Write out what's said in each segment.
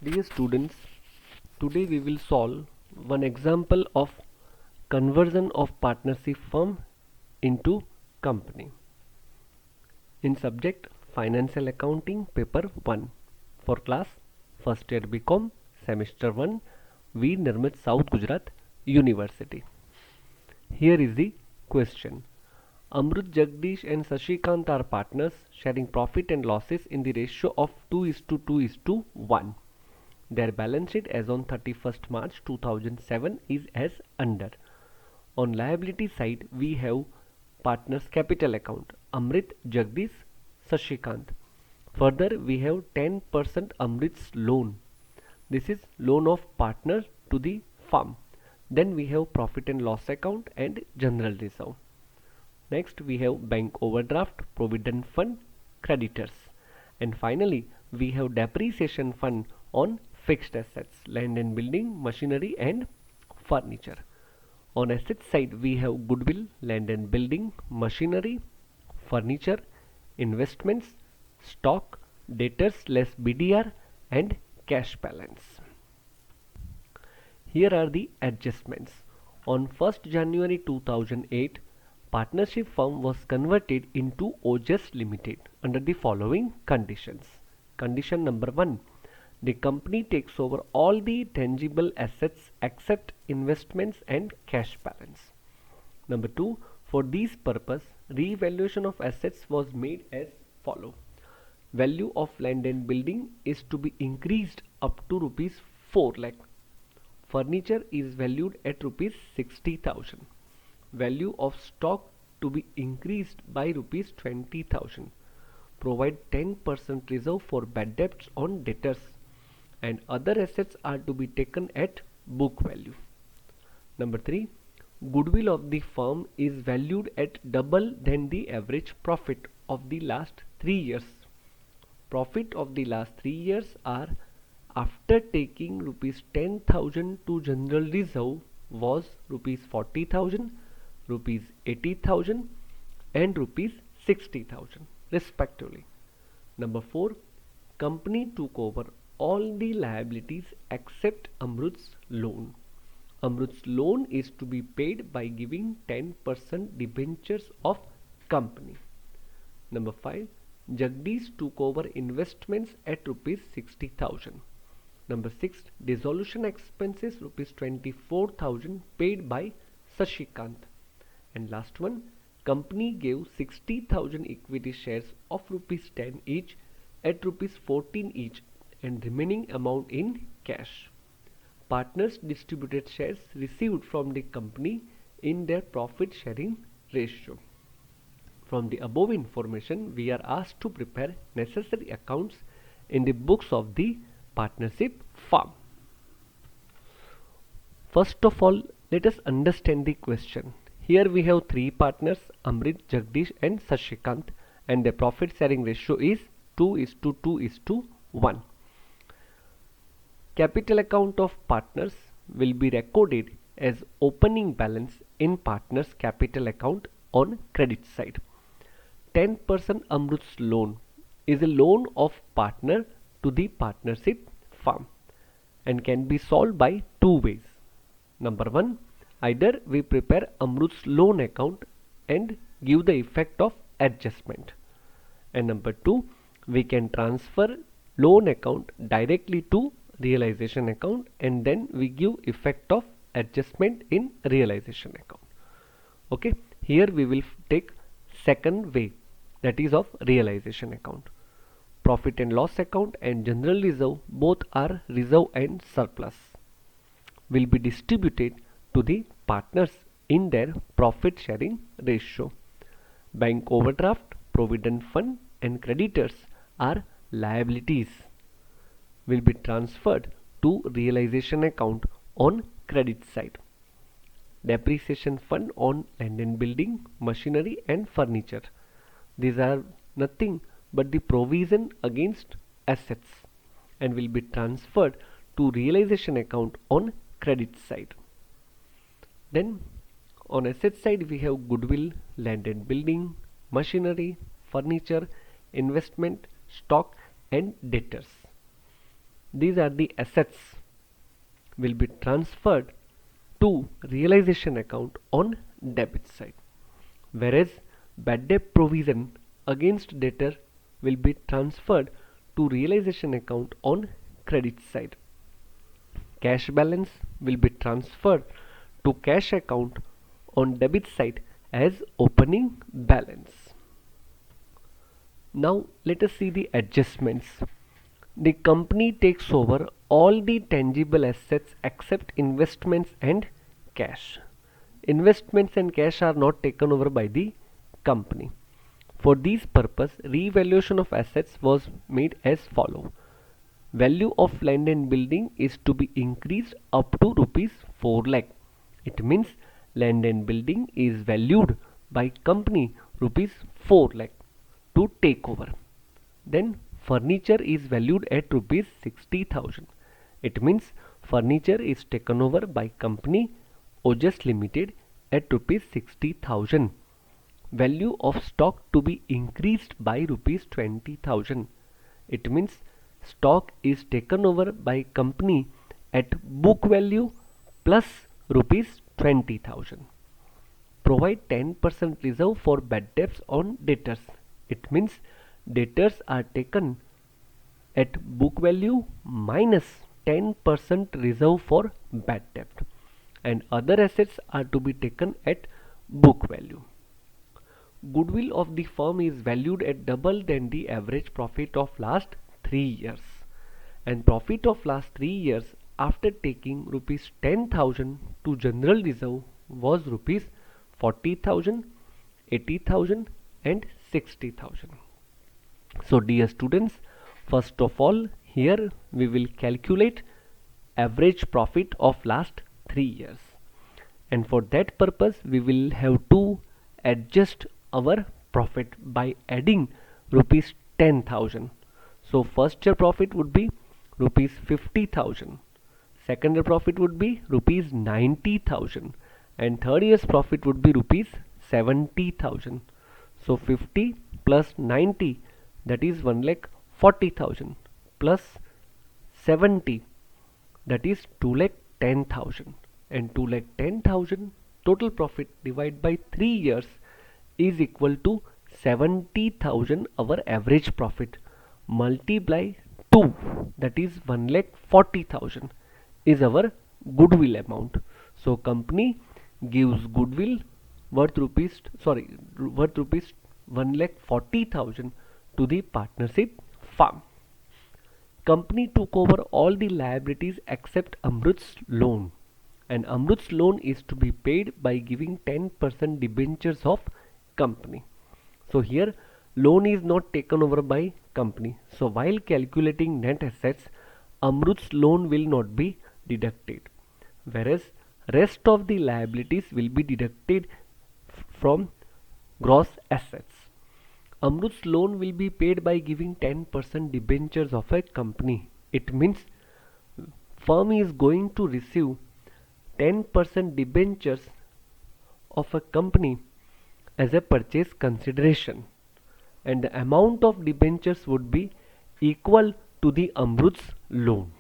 Dear students, today we will solve one example of conversion of partnership firm into company in subject Financial Accounting Paper 1 for class first year BCom semester 1 Veer Nirmit South Gujarat University. Here is the question. Amrut, Jagdish and Sashikant are partners sharing profit and losses in the ratio of 2:2:1. Their balance sheet as on 31st March 2007 is as under. On liability side, we have partners capital account Amrit, Jagdish, Sashikant. Further, we have 10% Amrit's loan. This is loan of partner to the firm. Then we have profit and loss account and general reserve. Next, we have bank overdraft, provident fund, creditors. And finally, we have depreciation fund on fixed assets, land and building, machinery and furniture. On asset side, we have goodwill, land and building, machinery, furniture, investments, stock, debtors less BDR and cash balance. Here are the adjustments. On 1st January 2008, partnership firm was converted into OJS Limited under the following conditions. Condition number 1. The company takes over all the tangible assets except investments and cash balance. Number 2. For this purpose, revaluation of assets was made as follow. Value of land and building is to be increased up to rupees 4 lakh. Furniture is valued at rupees 60,000. Value of stock to be increased by rupees 20,000. Provide 10% reserve for bad debts on debtors, and other assets are to be taken at book value. Number 3. Goodwill of the firm is valued at double than the average profit of the last 3 years. Profit of the last 3 years are after taking rupees 10,000 to general reserve was rupees 40,000, rupees 80,000 and rupees 60,000 respectively. Number 4. Company took over all the liabilities except Amrut's loan. Amrut's loan is to be paid by giving 10% debentures of company. Number 5. Jagdish took over investments at rupees 60,000. Number 6. Dissolution expenses rupees 24,000 paid by Sashikant. And last one, company gave 60,000 equity shares of rupees 10 each at rupees 14 each and remaining amount in cash. Partners distributed shares received from the company in their profit sharing ratio. From the above information, we are asked to prepare necessary accounts in the books of the partnership firm. First of all, let us understand the question. Here we have 3 partners, Amrit, Jagdish and Sashikant, and the profit sharing ratio is 2:2:1. Capital account of partners will be recorded as opening balance in partners capital account on credit side. 10% Amrut's loan is a loan of partner to the partnership firm and can be solved by 2 ways. Number 1, either we prepare Amrut's loan account and give the effect of adjustment, and number 2, we can transfer loan account directly to realization account and then we give effect of adjustment in realization account. Okay, here we will take second way, that is of realization account. Profit and loss account and general reserve, both are reserve and surplus, will be distributed to the partners in their profit sharing ratio. Bank overdraft, provident fund and creditors are liabilities, will be transferred to realization account on credit side. Depreciation fund on land and building, machinery and furniture, these are nothing but the provision against assets and will be transferred to realization account on credit side. Then on asset side we have goodwill, land and building, machinery, furniture, investment, stock and debtors. these are the assets will be transferred to realization account on debit side, whereas bad debt provision against debtor will be transferred to realization account on credit side. Cash balance will be transferred to cash account on debit side as opening balance. Now let us see the adjustments. The company takes over all the tangible assets except investments and cash. Investments and cash are not taken over by the company. For this purpose, revaluation of assets was made as follow. Value of land and building is to be increased up to rupees 4 lakh. It means land and building is valued by company rupees 4 lakh to take over. Then furniture is valued at rupees 60,000. It means furniture is taken over by company Ojas Limited at rupees 60,000. Value of stock to be increased by rupees 20,000. It means stock is taken over by company at book value plus rupees 20,000. Provide 10% reserve for bad debts on debtors. It means debtors are taken at book value minus 10% reserve for bad debt, and other assets are to be taken at book value. Goodwill of the firm is valued at double than the average profit of last 3 years, and profit of last 3 years after taking rupees 10,000 to general reserve was rupees 40,000, 80,000 and 60,000. So dear students, first of all here we will calculate average profit of last 3 years, and for that purpose we will have to adjust our profit by adding rupees 10,000. So first year profit would be rupees 50,000, second year profit would be rupees 90,000, and third year's profit would be rupees 70,000. So 50 plus 90, that is 1,40,000, plus 70, that is 2,10,000, and 2,10,000 total profit divided by 3 years is equal to 70,000 our average profit, multiply 2, that is 1,40,000 is our goodwill amount. So company gives goodwill worth rupees 1,40,000 to the partnership firm. Company took over all the liabilities except Amrut's loan, and Amrut's loan is to be paid by giving 10% debentures of company. So here loan is not taken over by company. So while calculating net assets, Amrut's loan will not be deducted, whereas rest of the liabilities will be deducted from gross assets. Amrut's loan will be paid by giving 10% debentures of a company. It means firm is going to receive 10% debentures of a company as a purchase consideration, and the amount of debentures would be equal to the Amrut's loan.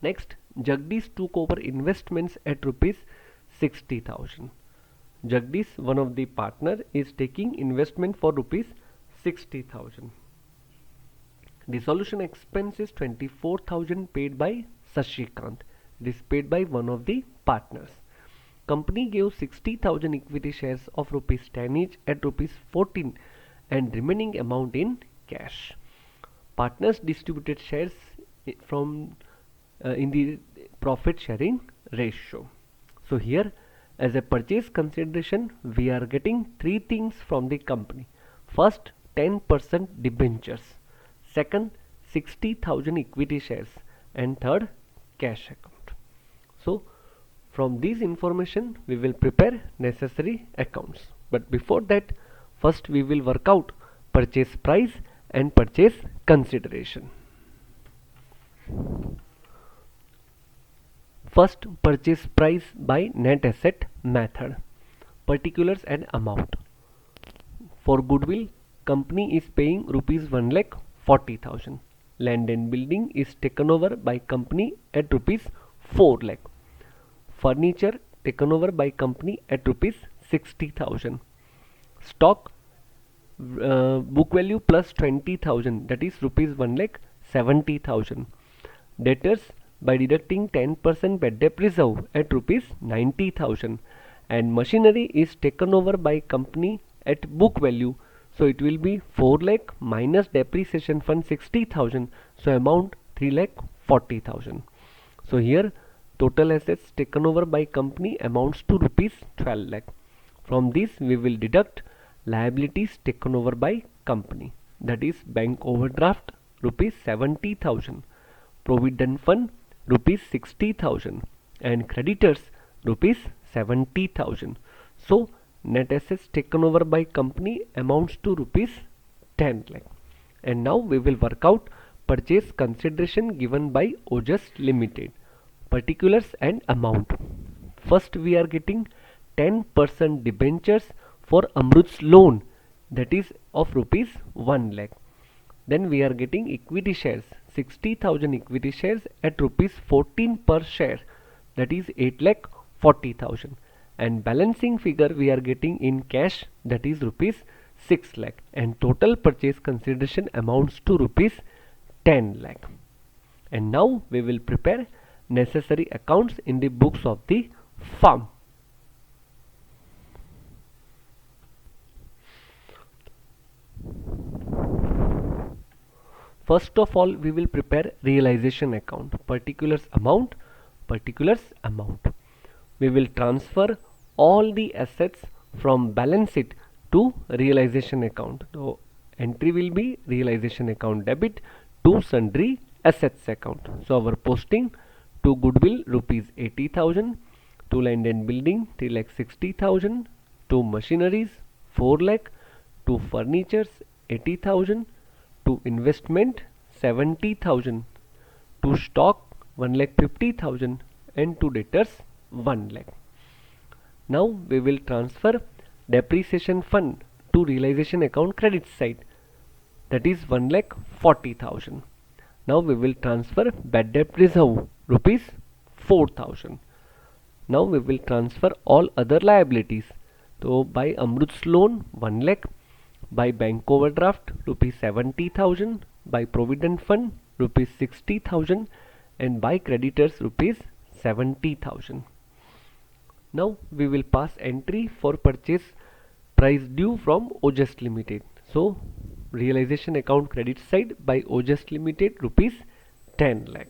Next, Jagdish took over investments at rupees 60,000. Jagdish, one of the partner, is taking investment for rupees 60,000. Dissolution expense is 24,000 paid by Sashikant. It is paid by one of the partners. Company gave 60,000 equity shares of rupees 10 each at rupees 14 and remaining amount in cash. Partners distributed shares from in the profit sharing ratio. So here, as a purchase consideration, we are getting 3 things from the company. First, 10% debentures. Second, 60,000 equity shares, and third, cash account. So from this information we will prepare necessary accounts, but before that, first we will work out purchase price and purchase consideration. First, purchase price by net asset method. Particulars and amount. For goodwill, company is paying rupees 1,40,000. Land and building is taken over by company at rupees 4 lakh. Furniture taken over by company at rupees 60,000. Stock book value plus 20,000, that is rupees 1 lakh 70,000. Debtors by deducting 10% bad debt reserve at rupees 90,000, and machinery is taken over by company at book value, so it will be 4 lakh minus depreciation fund 60,000, so amount 3 lakh 40,000. So here total assets taken over by company amounts to rupees 12 lakh. From this we will deduct liabilities taken over by company, that is bank overdraft rupees 70,000, provident fund rupees 60,000, and creditors rupees 70,000. So net assets taken over by company amounts to rupees 10 lakh. And now we will work out purchase consideration given by Ojas Limited, particulars and amount. First we are getting 10% debentures for Amrut's loan, that is of rupees 1 lakh. Then we are getting equity shares, 60,000 equity shares at rupees 14 per share, that is 8 lakh 40,000. And balancing figure we are getting in cash, that is rupees 6 lakh, and total purchase consideration amounts to rupees 10 lakh. And now we will prepare necessary accounts in the books of the firm. First of all, we will prepare realization account, particulars amount. We will transfer all the assets from balance sheet to realization account. So entry will be realization account debit to sundry assets account. So our posting to goodwill rupees 80,000, to land and building 3 lakh 60,000, to machineries 4 lakh, to furnitures 80,000, to investment 70,000, to stock 1 lakh 50,000, and to debtors 1 lakh. Now we will transfer depreciation fund to realization account credit side, that is 1 lakh 40,000. Now we will transfer bad debt reserve rupees 4,000. Now we will transfer all other liabilities. So by Amrut's loan 1 lakh, by bank overdraft rupees 70,000, by provident fund rupees 60,000, and by creditors rupees 70,000. Now we will pass entry for purchase price due from Ojas Limited. So realization account credit side by Ojas Limited rupees 10 lakh.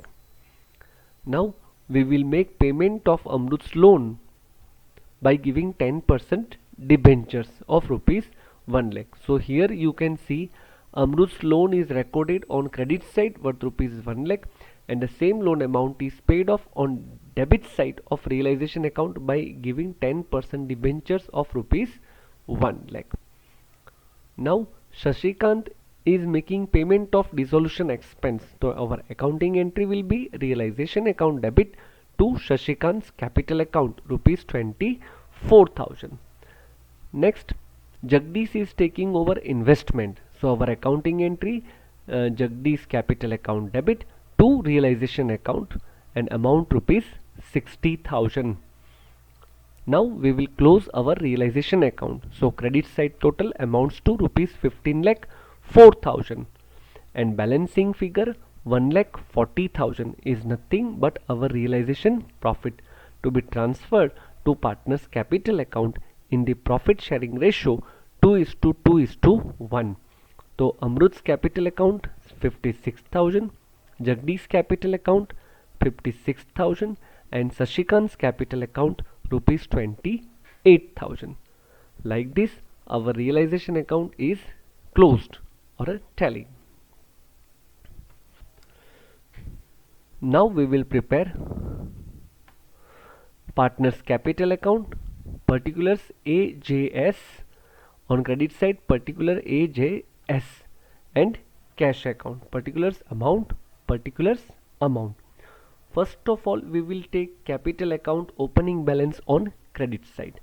Now we will make payment of Amrut's loan by giving 10% debentures of rupees 1 lakh. So here you can see Amrut's loan is recorded on credit side worth rupees 1 lakh, and the same loan amount is paid off on debit side of realization account by giving 10% debentures of rupees 1 lakh. Now Shashikant is making payment of dissolution expense. So our accounting entry will be realization account debit to Shashikant's capital account rupees 24,000. Next, Jagdish is taking over investment. So our accounting entry Jagdish capital account debit to realization account and amount rupees 60,000. Now we will close our realization account. So credit side total amounts to rupees 15 lakh 4,000, and balancing figure 1 lakh 40,000 is nothing but our realization profit to be transferred to partners capital account in the profit sharing ratio 2:2:1. So Amrut's capital account 56,000, Jagdish capital account 56,000, and Shashikant's capital account rupees 28,000. Like this our realization account is closed or a tally. Now we will prepare partners capital account, particulars AJS, on credit side particular AJS, and cash account, particulars amount. First of all we will take capital account opening balance on credit side.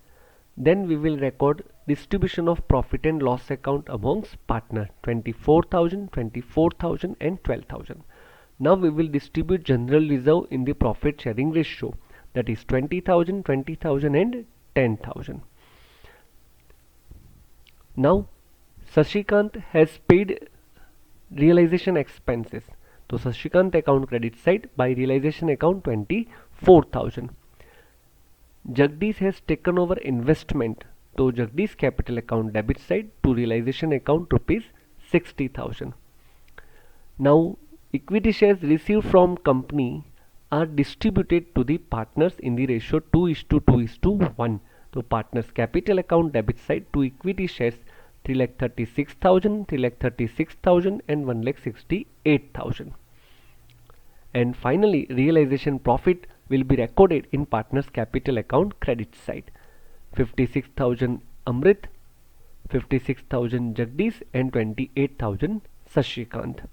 Then we will record distribution of profit and loss account amongst partners 24,000, 24,000 and 12,000. Now we will distribute general reserve in the profit sharing ratio, that is 20,000, 20,000 and 10,000. Now Sashikant has paid realization expenses. So Sashikant account credit side by realization account 24,000. Jagdish has taken over investment. So Jagdish capital account debit side to realization account rupees 60,000. Now equity shares received from company are distributed to the partners in the ratio 2:2:1. So partners capital account debit side to equity shares 3,36,000, 3,36,000 and 1,68,000. And finally realization profit will be recorded in partners capital account credit side. 56,000 Amrit, 56,000 Jagdish and 28,000 Sashikant.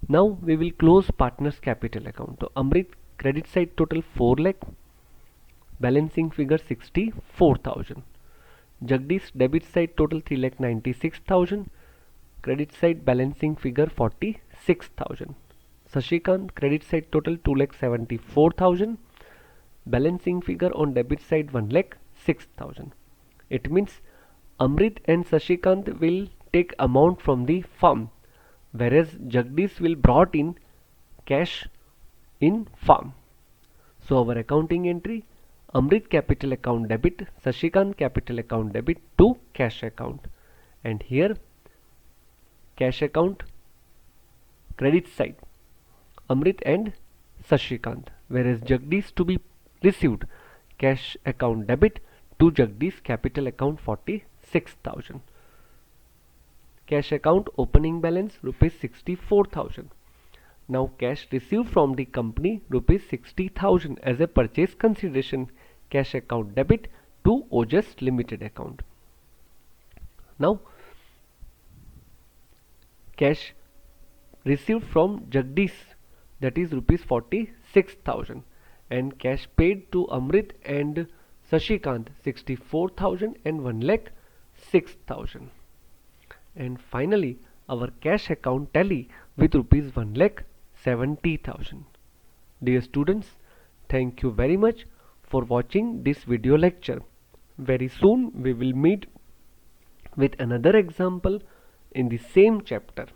Now we will close partners capital account. So Amrit credit side total 4 lakh, balancing figure 64,000. Jagdish debit side total 3,96,000, credit side balancing figure 46,000. Sashikant credit side total 2,74,000, balancing figure on debit side 1,06,000. It means Amrit and Sashikant will take amount from the firm, whereas Jagdish will brought in cash in firm. So our accounting entry, Amrit capital account debit, Sashikant capital account debit to cash account, and here cash account credit side Amrit and Sashikant, whereas Jagdish to be received cash account debit to Jagdish capital account 46,000. Cash account opening balance rupees 64,000. Now cash received from the company rupees 60,000 as a purchase consideration, cash account debit to Ojas Limited account. Now cash received from Jagdish, that is rupees 46,000, and cash paid to Amrit and Sashikant 64,000 and 1,06,000. And finally our cash account tally with rupees 1,70,000. Dear students, thank you very much for watching this video lecture. Very soon we will meet with another example in the same chapter.